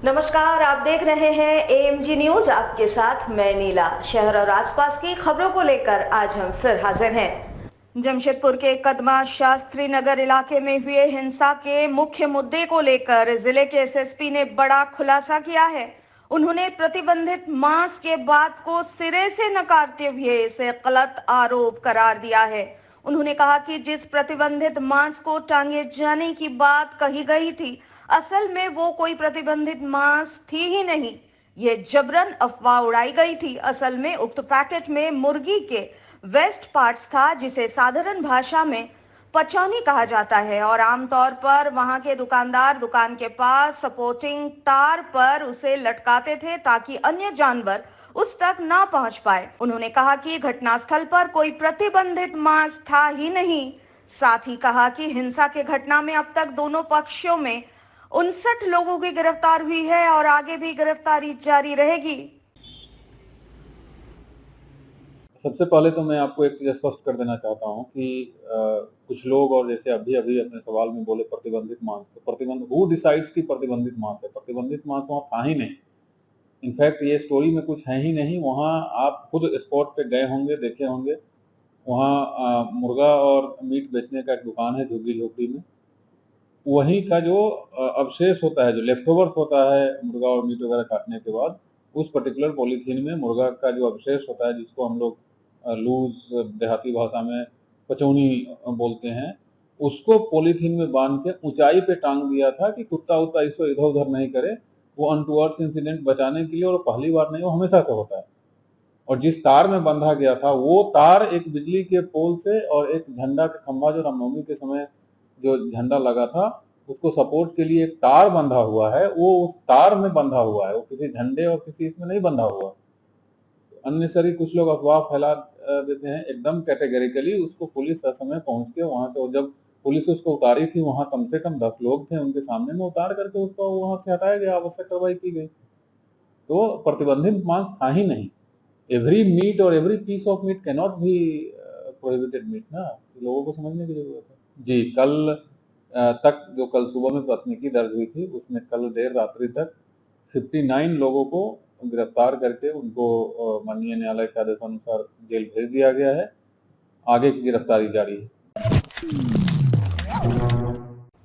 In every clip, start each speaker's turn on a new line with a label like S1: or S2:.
S1: नमस्कार, आप देख रहे हैं AMG न्यूज। आपके साथ मैं नीला। शहर और आसपास की खबरों को लेकर आज हम फिर हाजिर हैं। जमशेदपुर के कदमा शास्त्री नगर इलाके में हुए हिंसा के मुख्य मुद्दे को लेकर जिले के SSP ने बड़ा खुलासा किया है। उन्होंने प्रतिबंधित मांस के बात को सिरे से नकारते हुए इसे गलत आरोप करार दिया है। उन्होंने कहा कि जिस प्रतिबंधित मांस को टांगे जाने की बात कही गई थी, असल में वो कोई प्रतिबंधित मांस थी ही नहीं। ये जबरन अफवाह उड़ाई गई थी। असल में उक्त पैकेट में मुर्गी के वेस्ट पार्ट्स था, जिसे साधारण भाषा में पचौनी कहा जाता है और आमतौर पर वहां के दुकानदार दुकान के पास सपोर्टिंग तार पर उसे लटकाते थे ताकि अन्य जानवर उस तक ना पहुंच पाए। उन्होंने कहा कि घटनास्थल पर कोई प्रतिबंधित मांस था ही नहीं। साथ ही कहा कि हिंसा के घटना में अब तक दोनों पक्षों में 59 लोगों की गिरफ्तार हुई है और आगे भी गिरफ्तारी जारी रहेगी।
S2: सबसे पहले तो मैं आपको एक चीज स्पष्ट कर देना चाहता हूं कि कुछ लोग और जैसे अभी अभी अपने सवाल में बोले प्रतिबंधित मांस, तो प्रतिबंध हु डिसाइड्स की प्रतिबंधित मांस है? प्रतिबंधित मांस वहां था ही नहीं। इनफैक्ट ये स्टोरी में कुछ है ही नहीं। वहां आप खुद स्पॉट पे गए होंगे, देखे होंगे। वहां मुर्गा और मीट बेचने का एक दुकान है झुग्गी झोपड़ी में। वहीं का जो अवशेष होता है, जो लेफ्ट ओवर्स होता है मुर्गा और मीट वगैरह काटने के बाद, उस पर्टिकुलर पॉलीथीन में मुर्गा का जो अवशेष होता है, जिसको हम लोग लूज देहाती भाषा में पचौनी बोलते हैं, उसको पॉलीथीन में बांध के ऊंचाई पे टांग दिया था कि कुत्ता उत्ता इसको इधर उधर नहीं करे। वो अनटूवर्ड्स इंसिडेंट बचाने के लिए, और पहली बार नहीं, वो हमेशा से होता है। और जिस तार में बंधा गया था, वो तार एक बिजली के पोल से और एक झंडा का खंभा जो रामनवमी के समय जो झंडा लगा था, उसको सपोर्ट के लिए एक तार बंधा हुआ है, वो उस तार में बंधा हुआ है, वो किसी झंडे और किसी इसमें नहीं बंधा हुआ। अननेसेसरी कुछ लोग अफवाह फैला देते हैं एकदम कैटेगरिकली। उसको पुलिस समय पहुंच के वहां से, और जब पुलिस उसको उतारी थी, वहां कम से कम 10 लोग थे, उनके सामने में उतार करके उसको वहां से हटाया गया, आवश्यक कार्रवाई की गई। तो प्रतिबंधित मांस था ही नहीं। एवरी मीट और every piece of meat can not be prohibited meat ना, लोगों को समझने की जरूरत है। जी, कल तक जो कल सुबह में प्राथमिकी दर्ज हुई थी, उसमें कल देर रात्रि तक 59 लोगों को गिरफ्तार करके उनको माननीय न्यायालय के आदेशानुसार जेल भेज दिया गया है। आगे की गिरफ्तारी जारी है।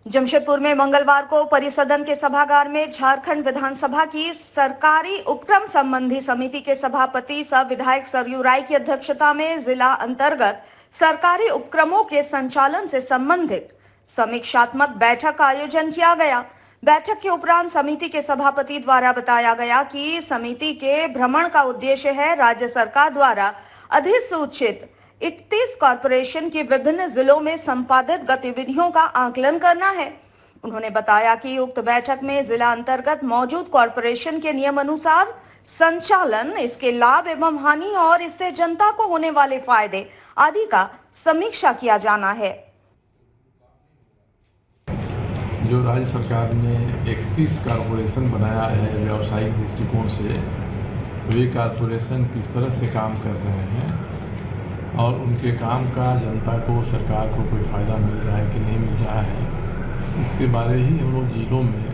S1: जमशेदपुर में मंगलवार को परिसदन के सभागार में झारखंड विधानसभा की सरकारी उपक्रम संबंधी समिति के सभापति सह विधायक सरयू राय की अध्यक्षता में जिला अंतर्गत सरकारी उपक्रमों के संचालन से संबंधित समीक्षात्मक बैठक का आयोजन किया गया। बैठक के उपरांत समिति के सभापति द्वारा बताया गया कि समिति के भ्रमण का उद्देश्य है राज्य सरकार द्वारा अधिसूचित 31 कॉरपोरेशन की विभिन्न जिलों में संपादित गतिविधियों का आकलन करना है। उन्होंने बताया कि उक्त बैठक में जिला अंतर्गत मौजूद कॉरपोरेशन के नियम अनुसार संचालन, इसके लाभ एवं हानि और इससे जनता को होने वाले फायदे आदि का समीक्षा किया जाना है।
S3: जो राज्य सरकार ने 31 कॉरपोरेशन बनाया है व्यावसायिक दृष्टिकोण से, वे कॉरपोरेशन किस तरह से काम कर रहे हैं और उनके काम का जनता को, सरकार को कोई फ़ायदा मिल रहा है कि नहीं मिल रहा है, इसके बारे ही हम लोग जिलों में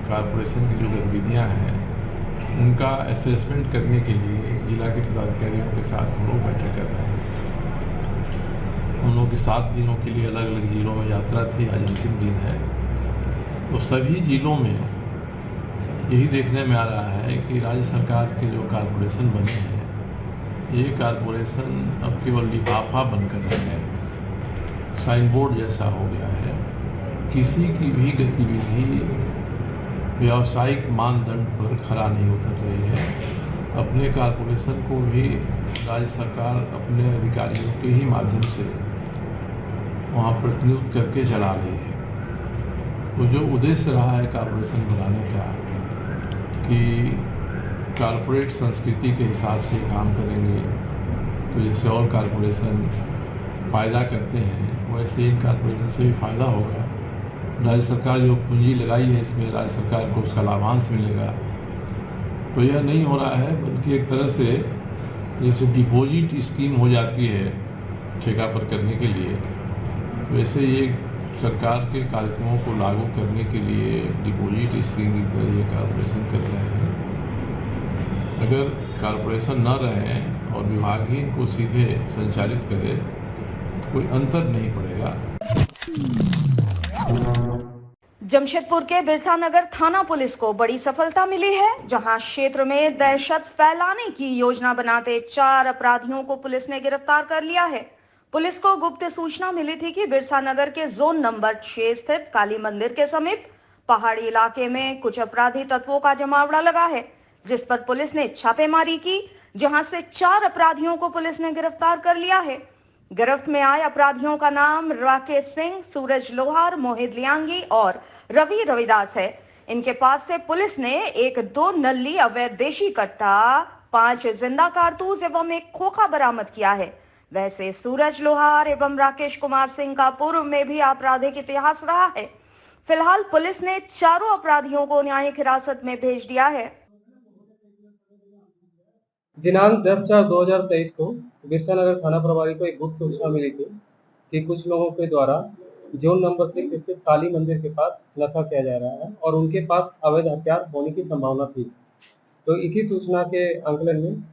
S3: कॉरपोरेशन की जो गतिविधियाँ हैं उनका असेसमेंट करने के लिए जिला के पदाधिकारियों के साथ हम लोग बैठक कर रहे हैं। हम लोग की 7 दिनों के लिए अलग अलग जिलों में यात्रा थी, आज अंतिम दिन है। तो सभी जिलों में यही देखने में आ रहा है कि राज्य सरकार के जो कॉरपोरेशन बने हैं, ये कॉरपोरेशन अब केवल लिफाफा बनकर रह गए, साइन बोर्ड जैसा हो गया है। किसी की भी गतिविधि व्यावसायिक मानदंड पर खरा नहीं उतर रही है। अपने कॉरपोरेशन को भी राज्य सरकार अपने अधिकारियों के ही माध्यम से वहाँ प्रतिनियुक्त करके चला रही है। तो जो उद्देश्य रहा है कॉरपोरेशन बनाने का कि कॉरपोरेट संस्कृति के हिसाब से काम करेंगे, तो जैसे और कॉरपोरेशन फ़ायदा करते हैं वैसे इन कॉरपोरेशन से भी फ़ायदा होगा। राज्य सरकार जो पूंजी लगाई है इसमें राज्य सरकार को उसका लाभांश मिलेगा। तो यह नहीं हो रहा है, बल्कि एक तरह से जैसे डिपॉजिट स्कीम हो जाती है ठेका पर करने के लिए, वैसे ये सरकार के कार्यक्रमों को लागू करने के लिए डिपॉजिट स्कीम की तरह ये कॉरपोरेशन कर रहे हैं। अगर कॉरपोरेशन न रहे और विभाग ही इनको सीधे संचालित करे तो कोई अंतर नहीं पड़ेगा।
S1: जमशेदपुर के बिरसा नगर थाना पुलिस को बड़ी सफलता मिली है, जहां क्षेत्र में दहशत फैलाने की योजना बनाते 4 अपराधियों को पुलिस ने गिरफ्तार कर लिया है। पुलिस को गुप्त सूचना मिली थी कि बिरसा नगर के जोन नंबर 6 स्थित काली मंदिर के समीप पहाड़ी इलाके में कुछ अपराधी तत्वों का जमावड़ा लगा है, जिस पर पुलिस ने छापेमारी की, जहां से 4 अपराधियों को पुलिस ने गिरफ्तार कर लिया है। गिरफ्त में आए अपराधियों का नाम राकेश सिंह, सूरज लोहार, मोहित लियांगी और रवि रविदास है। इनके पास से पुलिस ने 1-2 नल्ली अवैध देशी कट्टा, 5 जिंदा कारतूस एवं एक खोखा बरामद किया है। वैसे सूरज लोहार एवं राकेश कुमार सिंह का पूर्व में भी आपराधिक इतिहास रहा है। फिलहाल पुलिस ने चारों अपराधियों को न्यायिक हिरासत में भेज दिया है।
S4: दिनांक 10/4/2023 को बिरसा नगर थाना प्रभारी को एक गुप्त सूचना मिली थी कि कुछ लोगों के द्वारा जोन नंबर 6 स्थित काली मंदिर के पास नशा किया जा रहा है और उनके पास अवैध हथियार होने की संभावना थी। तो इसी सूचना के आंकलन में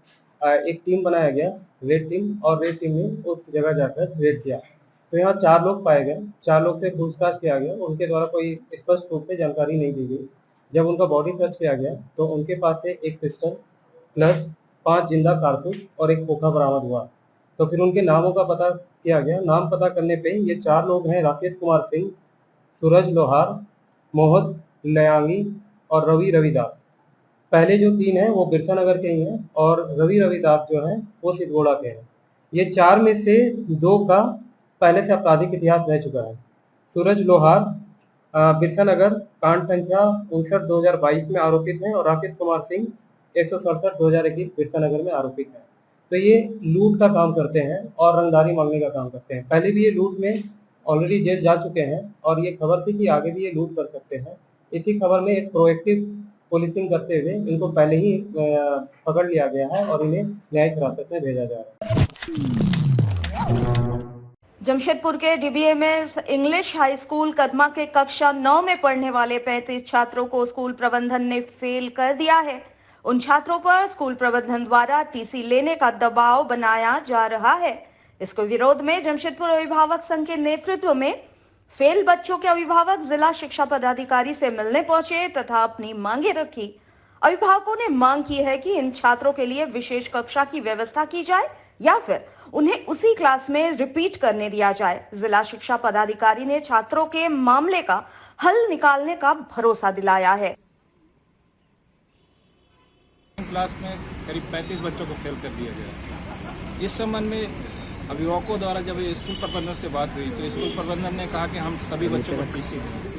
S4: एक टीम बनाया गया, रेड टीम, और रेड टीम ने उस जगह जाकर रेड किया। तो यहाँ 4 लोग पाए गए। 4 लोग से पूछताछ किया गया, उनके द्वारा कोई स्पष्ट रूप से जानकारी नहीं दी गई। जब उनका बॉडी सर्च किया गया तो उनके पास से एक पिस्टल प्लस 5 जिंदा कारतूस और एक खोखा बरामद हुआ। तो फिर उनके नामों का पता किया गया। नाम पता करने पे ये 4 लोग हैं राकेश कुमार सिंह, सूरज लोहार, मोहित लियांगी और रवि रविदास। पहले जो 3 हैं वो बिरसा नगर के ही हैं और रवि रविदास जो हैं वो सिद्धगोड़ा के हैं। ये 4 में से 2 का पहले से आपराधिक इतिहास रह चुका है। सूरज लोहार बिरसा नगर कांड संख्या 59/2022 में आरोपित हैं और राकेश कुमार सिंह 167/2021 बिरसा नगर में आरोपित है। तो ये लूट का काम करते हैं और रंगदारी मांगने का काम करते हैं। पहले भी ये लूट में ऑलरेडी जेल जा चुके हैं और ये खबर थी कि आगे भी ये लूट कर सकते हैं। इसी खबर में एक प्रोएक्टिव पुलिसिंग करते हुए इनको पहले ही पकड़ लिया गया है और इन्हें न्यायिक हिरासत में भेजा जा रहा है।
S1: जमशेदपुर के DBMS English high school Kadma के कक्षा 9 में पढ़ने वाले 35 छात्रों को स्कूल प्रबंधन ने फेल कर दिया है। उन छात्रों पर स्कूल प्रबंधन द्वारा टीसी लेने का दबाव बनाया जा रहा है। इसके विरोध में जमशेदपुर अभिभावक संघ के नेतृत्व में फेल बच्चों के अभिभावक जिला शिक्षा पदाधिकारी से मिलने पहुंचे तथा अपनी मांगे रखी। अभिभावकों ने मांग की है कि इन छात्रों के लिए विशेष कक्षा की व्यवस्था की जाए या फिर उन्हें उसी क्लास में रिपीट करने दिया जाए। जिला शिक्षा पदाधिकारी ने छात्रों के मामले का हल निकालने का भरोसा दिलाया है।
S5: क्लास में करीब 35 बच्चों को फेल कर दिया गया। इस संबंध में अभिभावकों द्वारा जब स्कूल प्रबंधन से बात हुई तो स्कूल प्रबंधन ने कहा कि हम सभी बच्चों को टीसी देंगे।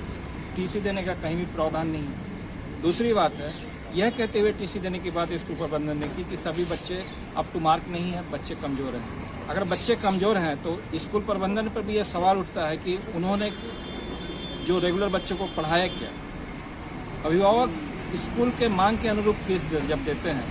S5: टीसी देने का कहीं भी प्रावधान नहीं है। दूसरी बात है, यह कहते हुए टीसी देने की बात स्कूल प्रबंधन ने की कि सभी बच्चे अप टू मार्क नहीं है, बच्चे कमज़ोर हैं। अगर बच्चे कमज़ोर हैं तो स्कूल प्रबंधन पर भी यह सवाल उठता है कि उन्होंने जो रेगुलर बच्चों को पढ़ाया क्या। अभिभावक स्कूल के मांग के अनुरूप फीस जब देते हैं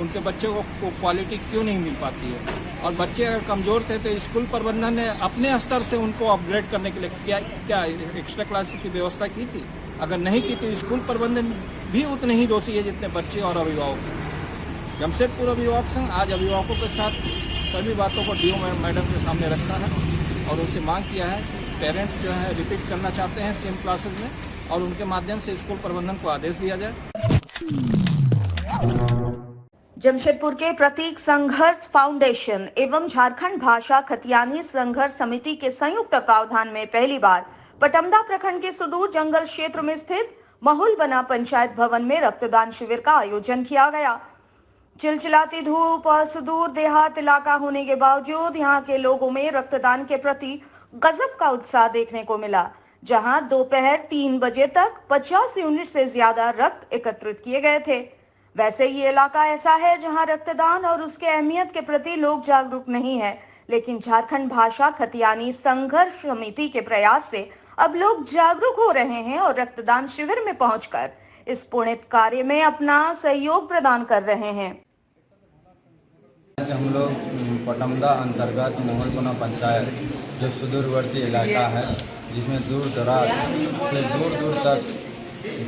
S5: उनके बच्चों को क्वालिटी क्यों नहीं मिल पाती है। और बच्चे अगर कमज़ोर थे तो स्कूल प्रबंधन ने अपने स्तर से उनको अपग्रेड करने के लिए क्या एक्स्ट्रा क्लासेस की व्यवस्था की थी। अगर नहीं की तो स्कूल प्रबंधन भी उतने ही दोषी है जितने बच्चे और अभिभावक हैं। जमशेदपुर अभिभावक संघ आज अभिभावकों के साथ सभी बातों को डीओ मैडम के सामने रखता है और उनसे मांग किया है कि पेरेंट्स जो है रिपीट करना चाहते हैं सेम क्लासेज में और उनके माध्यम से स्कूल प्रबंधन को आदेश दिया जाए।
S1: जमशेदपुर के प्रतीक संघर्ष फाउंडेशन एवं झारखंड भाषा खतियानी संघर्ष समिति के संयुक्त तत्वावधान में पहली बार पटमदा प्रखंड के सुदूर जंगल क्षेत्र में स्थित महुल बना पंचायत भवन में रक्तदान शिविर का आयोजन किया गया। चिलचिलाती धूप और सुदूर देहात इलाका होने के बावजूद यहाँ के लोगों में रक्तदान के प्रति गजब का उत्साह देखने को मिला, जहां दोपहर 3 बजे तक 50 यूनिट से ज्यादा रक्त एकत्रित किए गए थे। वैसे ये इलाका ऐसा है जहां रक्तदान और उसके अहमियत के प्रति लोग जागरूक नहीं है, लेकिन झारखंड भाषा खतियानी संघर्ष समिति के प्रयास से अब लोग जागरूक हो रहे हैं और रक्तदान शिविर में पहुंचकर इस पुण्य कार्य में अपना सहयोग प्रदान कर रहे हैं।
S6: आज हम लोग पटमदा अंतर्गत मोहलपुना पंचायत जो सुदूरवर्ती इलाका है जिसमें दूर दराज से दूर दूर तक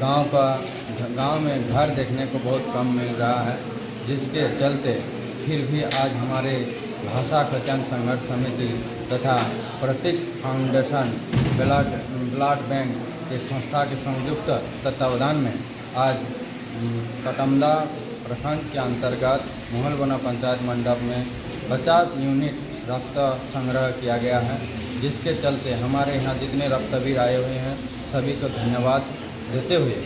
S6: गांव में घर देखने को बहुत कम मिल रहा है, जिसके चलते फिर भी आज हमारे भाषा कल्याण संघर्ष समिति तथा प्रतीक फाउंडेशन ब्लड बैंक के संस्था के संयुक्त तत्वावधान में आज पटमदा प्रखंड के अंतर्गत मोहलबना पंचायत मंडप में 50 यूनिट रक्त संग्रह किया गया है, जिसके चलते हमारे यहाँ जितने रक्तवीर आए हुए हैं सभी को धन्यवाद देते हुए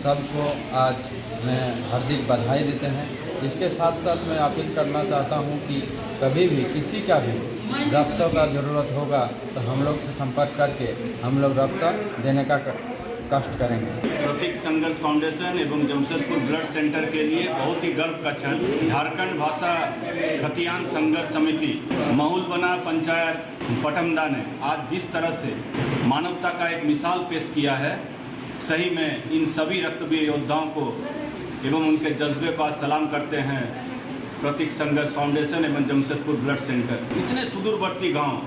S6: सबको आज मैं हार्दिक बधाई देते हैं। इसके साथ साथ मैं अपील करना चाहता हूँ कि कभी भी किसी का भी रक्त का ज़रूरत होगा तो हम लोग से संपर्क करके हम लोग रक्त देने का कष्ट करेंगे।
S7: प्रतीक संघर्ष फाउंडेशन एवं जमशेदपुर ब्लड सेंटर के लिए बहुत ही गर्व का क्षण। झारखंड भाषा खतियान संघर्ष समिति महुलबना पंचायत पटमदा ने आज जिस तरह से मानवता का एक मिसाल पेश किया है, सही में इन सभी रक्तवीर योद्धाओं को एवं उनके जज्बे को आज सलाम करते हैं। प्रतीक संघर्ष फाउंडेशन एवं जमशेदपुर ब्लड सेंटर इतने सुदूरवर्ती गांव,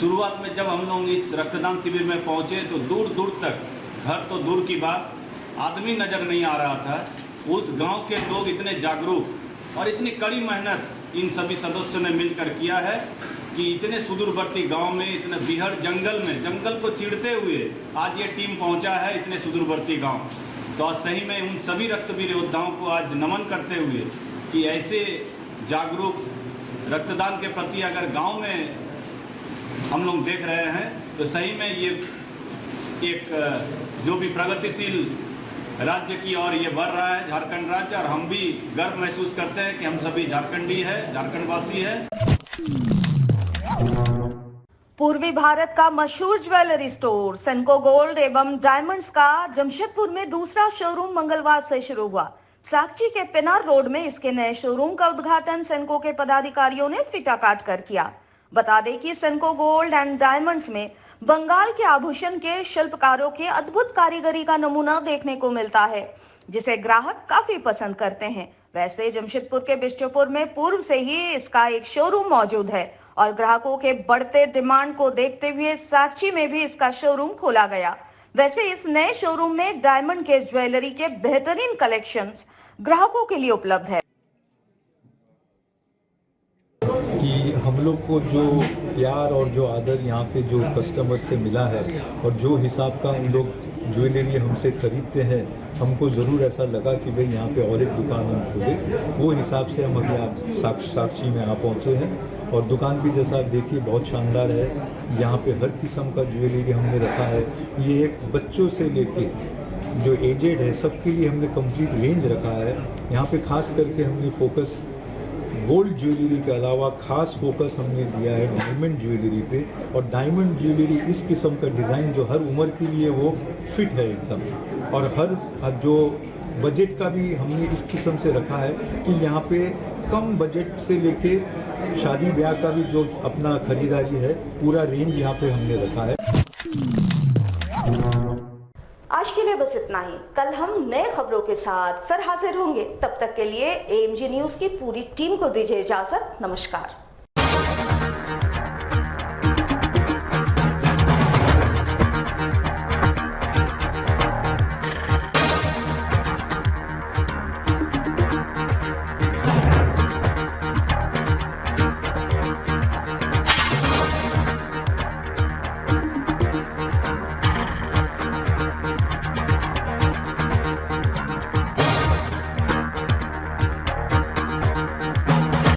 S7: शुरुआत में जब हम लोग इस रक्तदान शिविर में पहुंचे तो दूर दूर तक, घर तो दूर की बात, आदमी नज़र नहीं आ रहा था। उस गांव के लोग इतने जागरूक और इतनी कड़ी मेहनत इन सभी सदस्यों ने मिलकर किया है कि इतने सुदूरवर्ती गांव में, इतने बिहड़ जंगल में, जंगल को चीरते हुए आज ये टीम पहुंचा है इतने सुदूरवर्ती गांव। तो आज सही में उन सभी रक्तवीर योद्धाओं को आज नमन करते हुए कि ऐसे जागरूक रक्तदान के प्रति अगर गांव में हम लोग देख रहे हैं तो सही में ये एक जो भी प्रगतिशील राज्य की ओर ये बढ़ रहा है झारखंड राज्य, और हम भी गर्व महसूस करते हैं कि हम सभी झारखंडी है, झारखंडवासी है।
S1: पूर्वी भारत का मशहूर ज्वेलरी स्टोर सेनको गोल्ड एवं डायमंड्स का जमशेदपुर में दूसरा शोरूम मंगलवार से शुरू हुआ। साकची के पिनार रोड में इसके नए शोरूम का उद्घाटन सेनको के पदाधिकारियों ने फीता काट कर किया। बता दें कि सेनको गोल्ड एंड डायमंड्स में बंगाल के आभूषण के शिल्पकारों के अद्भुत कारीगरी का नमूना देखने को मिलता है, जिसे ग्राहक काफी पसंद करते हैं। वैसे जमशेदपुर के बिष्टुपुर में पूर्व से ही इसका एक शोरूम मौजूद है और ग्राहकों के बढ़ते डिमांड को देखते हुए साकची में भी इसका शोरूम खोला गया। वैसे इस नए शोरूम में डायमंड के ज्वेलरी के बेहतरीन कलेक्शंस ग्राहकों के लिए उपलब्ध है।
S8: कि हम लोग को जो प्यार और जो आदर यहाँ पे जो कस्टमर से मिला है और जो हिसाब का हम लोग ज्वेलरी हमसे खरीदते हैं, हमको ज़रूर ऐसा लगा कि भाई यहाँ पे और एक दुकान हम खोले। वो हिसाब से हम अभी आप साकची में आ पहुँचे हैं और दुकान भी जैसा आप देखिए बहुत शानदार है। यहाँ पे हर किस्म का ज्वेलरी हमने रखा है। ये एक बच्चों से लेके जो एजेड है सबके लिए हमने कंप्लीट रेंज रखा है। यहाँ पे खास करके हमने फोकस गोल्ड ज्वेलरी के अलावा खास फोकस हमने दिया है डायमंड ज्वेलरी पे। और डायमंड ज्वेलरी इस किस्म का डिज़ाइन जो हर उम्र के लिए वो फिट है एकदम, और हर जो बजट का भी हमने इस किस्म से रखा है कि यहाँ पे कम बजट से लेके शादी ब्याह का भी जो अपना खरीदारी है पूरा रेंज यहाँ पे हमने रखा है।
S1: आज के लिए बस इतना ही। कल हम नए खबरों के साथ फिर हाजिर होंगे। तब तक के लिए AMG न्यूज़ की पूरी टीम को दीजिए इजाजत। नमस्कार।